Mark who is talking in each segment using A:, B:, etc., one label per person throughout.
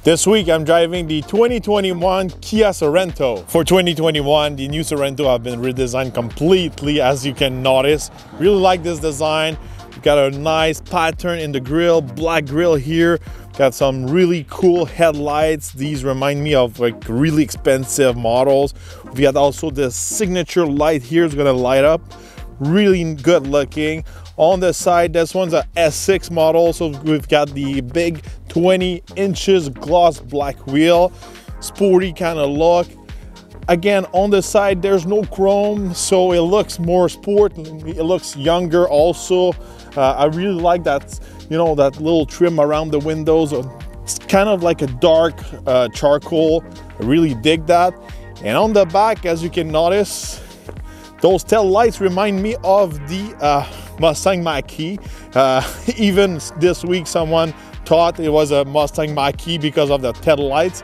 A: This week I'm driving the 2021 Kia Sorento. For 2021, the new Sorento have been redesigned completely, as you can notice. Really like this design. We've got a nice pattern in the grille, black grille here. Got some really cool headlights. These remind me of like really expensive models. We got also this signature light here. It's gonna light up. Really good looking. On the side, this one's a S6 model, so we've got the big 20 inches gloss black wheel, sporty kind of look. Again, on the side, there's no chrome, so it looks more sport. It looks younger also. I really like that, you know, that little trim around the windows. It's kind of like a dark charcoal. I really dig that. And on the back, as you can notice, those tail lights remind me of the Mustang Mach-E. Even this week, someone thought it was a Mustang Mach-E because of the tail lights.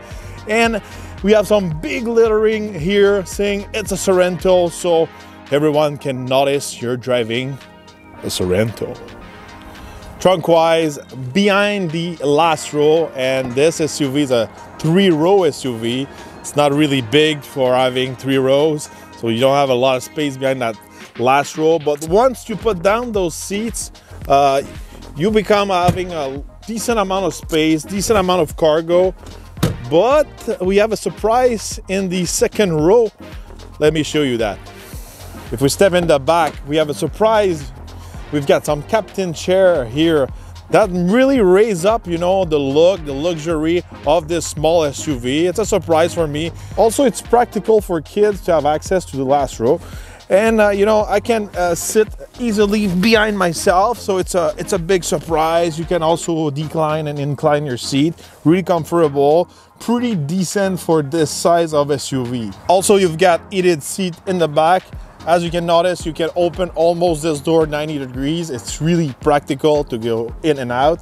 A: And we have some big lettering here saying it's a Sorento, so everyone can notice you're driving a Sorento. Trunk-wise, behind the last row, and this SUV is a 3-row SUV. It's not really big for having 3 rows, so you don't have a lot of space behind that last row. But once you put down those seats, you become having a decent amount of space, decent amount of cargo. But we have a surprise in the second row. Let me show you that. If we step in the back, we have a surprise. We've got some captain chair here that really raise up, you know, the look, the luxury of this small SUV. It's a surprise for me. Also, it's practical for kids to have access to the last row. And you know, I can sit easily behind myself, so it's a big surprise. You can also decline and incline your seat. Really comfortable, pretty decent for this size of SUV. Also, you've got heated seat in the back. As you can notice, you can open almost this door 90 degrees. It's really practical to go in and out.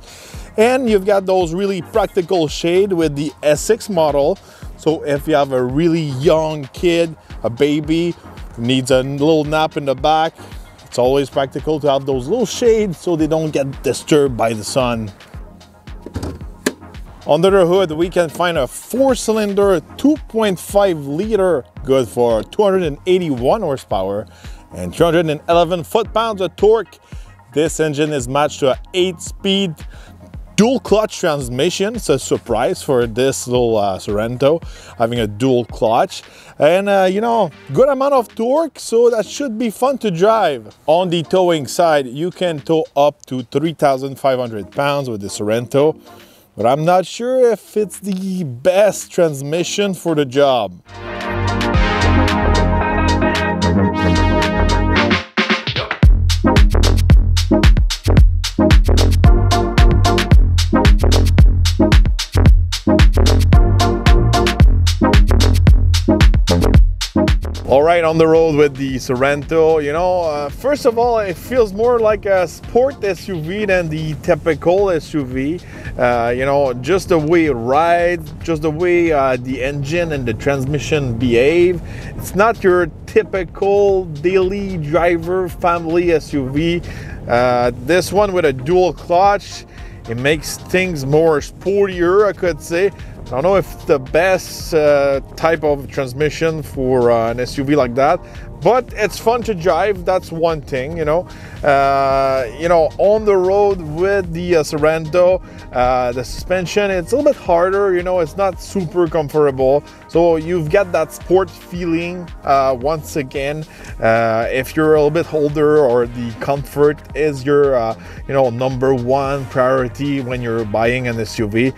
A: And you've got those really practical shade with the S6 model. So if you have a really young kid, a baby, needs a little nap in the back, it's always practical to have those little shades so they don't get disturbed by the sun. Under the hood, we can find a 4-cylinder 2.5 liter, good for 281 horsepower and 311 foot-pounds of torque. This engine is matched to an 8-speed dual clutch transmission. It's a surprise for this little Sorento, having a dual clutch. And you know, good amount of torque, so that should be fun to drive. On the towing side, you can tow up to 3,500 pounds with the Sorento, but I'm not sure if it's the best transmission for the job. All right, on the road with the Sorento, you know, first of all, it feels more like a sport SUV than the typical SUV. You know, just the way it rides, just the way the engine and the transmission behave. It's not your typical daily driver family SUV. This one with a dual clutch, it makes things more sportier, I could say. I don't know if it's the best type of transmission for an SUV like that, but it's fun to drive. That's one thing, you know. On the road with the Sorento, the suspension, it's a little bit harder, you know, it's not super comfortable. So you've got that sport feeling once again. If you're a little bit older or the comfort is your, number one priority when you're buying an SUV,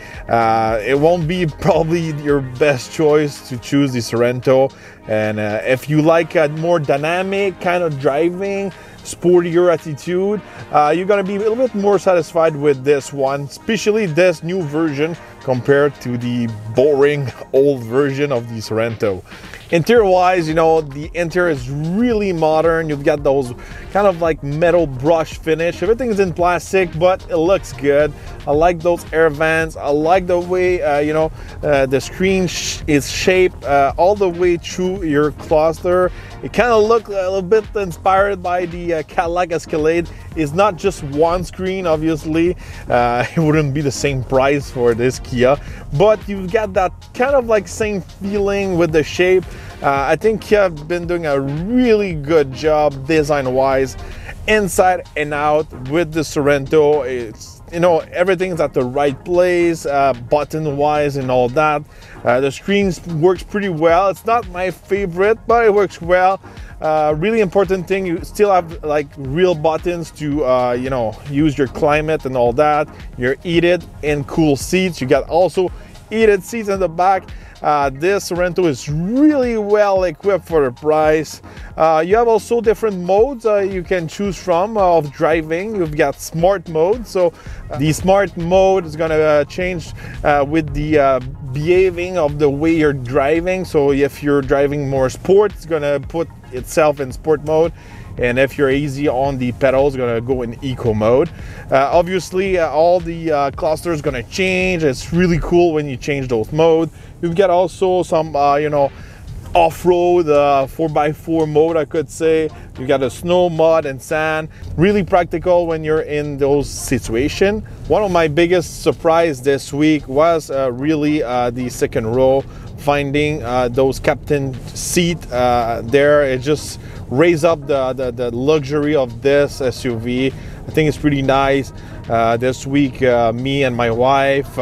A: it won't be probably your best choice to choose the Sorento. And if you like a more dynamic kind of driving, sportier attitude, you're gonna be a little bit more satisfied with this one, especially this new version compared to the boring old version of the Sorento. Interior wise, you know, the interior is really modern. You've got those kind of like metal brush finish. Everything's in plastic, but it looks good. I like those air vents. I like the way, you know, the screen is shaped all the way through your cluster. It kind of looks a little bit inspired by the Cadillac Escalade. It's not just one screen, obviously. It wouldn't be the same price for this Kia, but you've got that kind of like same feeling with the shape. I think Kia have been doing a really good job design-wise, inside and out with the Sorento. It's, you know, everything's at the right place, button-wise and all that. The screen works pretty well. It's not my favorite, but it works well. Really important thing, you still have like real buttons to you know, use your climate and all that. Your heated and cool seats. You got also heated seats in the back. This Sorento is really well equipped for the price. You have also different modes you can choose from of driving. You've got smart mode, so the smart mode is gonna change with the behaving of the way you're driving. So if you're driving more sport, it's gonna put itself in sport mode, and if you're easy on the pedals, it's gonna go in eco mode. Obviously, all the cluster is gonna change. It's really cool when you change those modes. You've got also some, you know, off-road 4x4 mode, I could say. You got a snow, mud, and sand. Really practical when you're in those situations. One of my biggest surprise this week was really the second row. Finding those captain seat there, it just raised up the luxury of this SUV. I think it's pretty nice. This week, me and my wife,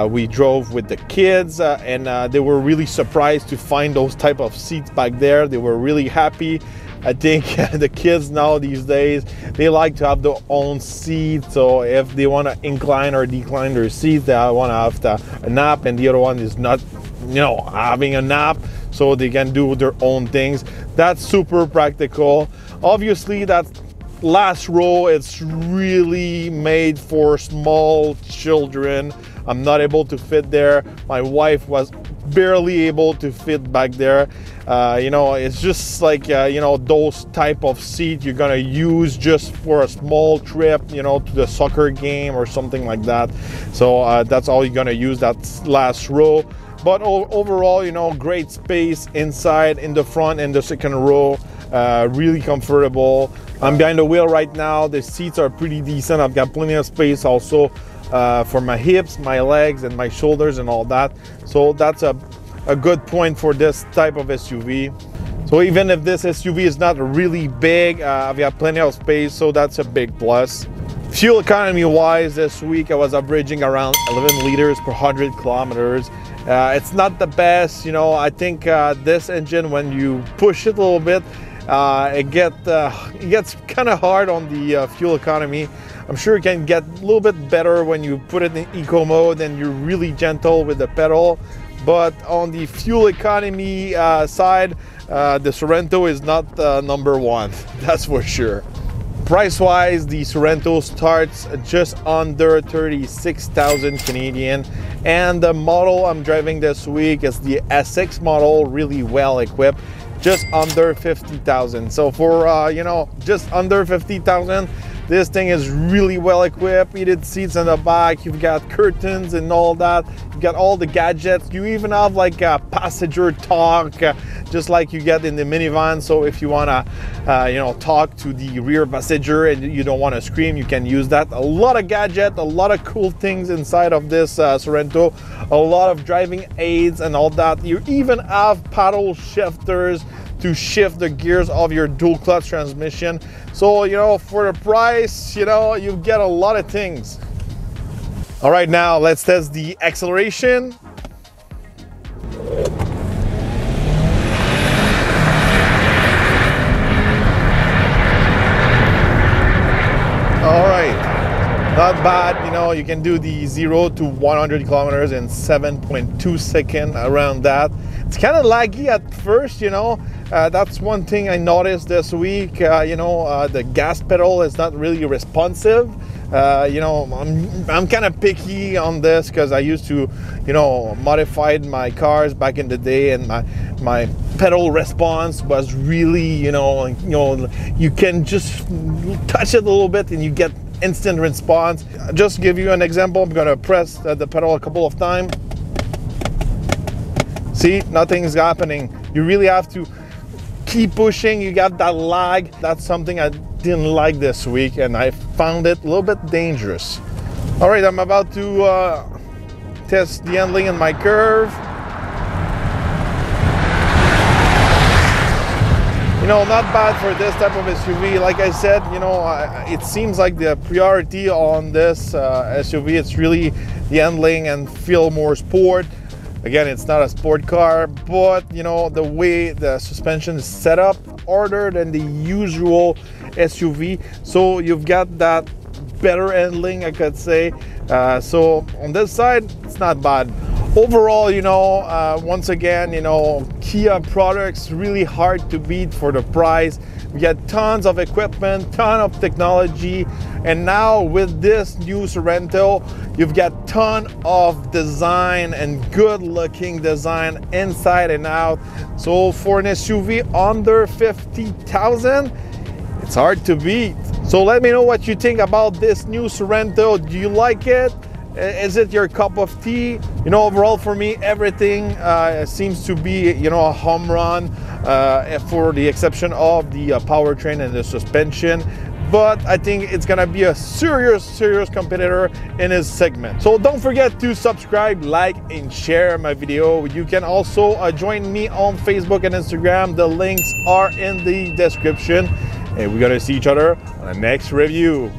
A: we drove with the kids, and they were really surprised to find those type of seats back there. They were really happy. I think the kids now these days, they like to have their own seat. So if they want to incline or decline their seat, they want to have a nap, and the other one is not, you know, having a nap, so they can do their own things. That's super practical. Obviously, that last row, it's really made for small children. I'm not able to fit there. My wife was barely able to fit back there. You know, it's just like, you know, those type of seat you're gonna use just for a small trip, you know, to the soccer game or something like that. So that's all you're gonna use, that last row. But overall, you know, great space inside, in the front and the second row. Really comfortable. I'm behind the wheel right now. The seats are pretty decent. I've got plenty of space also for my hips, my legs, and my shoulders and all that. So that's a good point for this type of SUV. So even if this SUV is not really big, I've got plenty of space, so that's a big plus. Fuel economy wise, this week I was averaging around 11 liters per 100 kilometers. It's not the best, you know. I think this engine, when you push it a little bit, it gets kind of hard on the fuel economy. I'm sure it can get a little bit better when you put it in eco mode and you're really gentle with the pedal. But on the fuel economy side, the Sorento is not number one, that's for sure. Price-wise, the Sorento starts just under 36,000 Canadian, and the model I'm driving this week is the SX model, really well equipped, just under 50,000. So for you know, just under 50,000, this thing is really well equipped. Heated seats in the back, you've got curtains and all that. You've got all the gadgets. You even have like a passenger talk, just like you get in the minivan. So if you wanna, you know, talk to the rear passenger and you don't want to scream, you can use that. A lot of gadgets, a lot of cool things inside of this Sorento. A lot of driving aids and all that. You even have paddle shifters to shift the gears of your dual clutch transmission. So, you know, for the price, you know, you get a lot of things. All right, now let's test the acceleration. All right, not bad. You know, you can do the 0 to 100 kilometers in 7.2 seconds, around that. It's kind of laggy at first, you know. That's one thing I noticed this week. You know, the gas pedal is not really responsive. You know, I'm kind of picky on this because I used to, you know, modified my cars back in the day, and my pedal response was really, you know, you can just touch it a little bit and you get instant response. Just to give you an example, I'm gonna press the pedal a couple of times. See, nothing's happening. You really have to keep pushing. You got that lag. That's something I didn't like this week, and I found it a little bit dangerous. All right, I'm about to test the handling in my curve. You know, not bad for this type of SUV. Like I said, you know, it seems like the priority on this SUV, it's really the handling and feel more sport. Again, it's not a sport car, but you know, the way the suspension is set up, harder than the usual SUV. So you've got that better handling, I could say. So on this side, it's not bad. Overall, you know, once again, you know, Kia products really hard to beat for the price. We got tons of equipment, ton of technology, and now with this new Sorento, you've got ton of design and good looking design inside and out. So for an SUV under 50,000, it's hard to beat. So let me know what you think about this new Sorento. Do you like it? Is it your cup of tea? You know, overall for me, everything seems to be, you know, a home run, for the exception of the powertrain and the suspension. But I think it's gonna be a serious competitor in his segment. So don't forget to subscribe, like, and share my video. You can also join me on Facebook and Instagram. The links are in the description. And we're gonna see each other on the next review.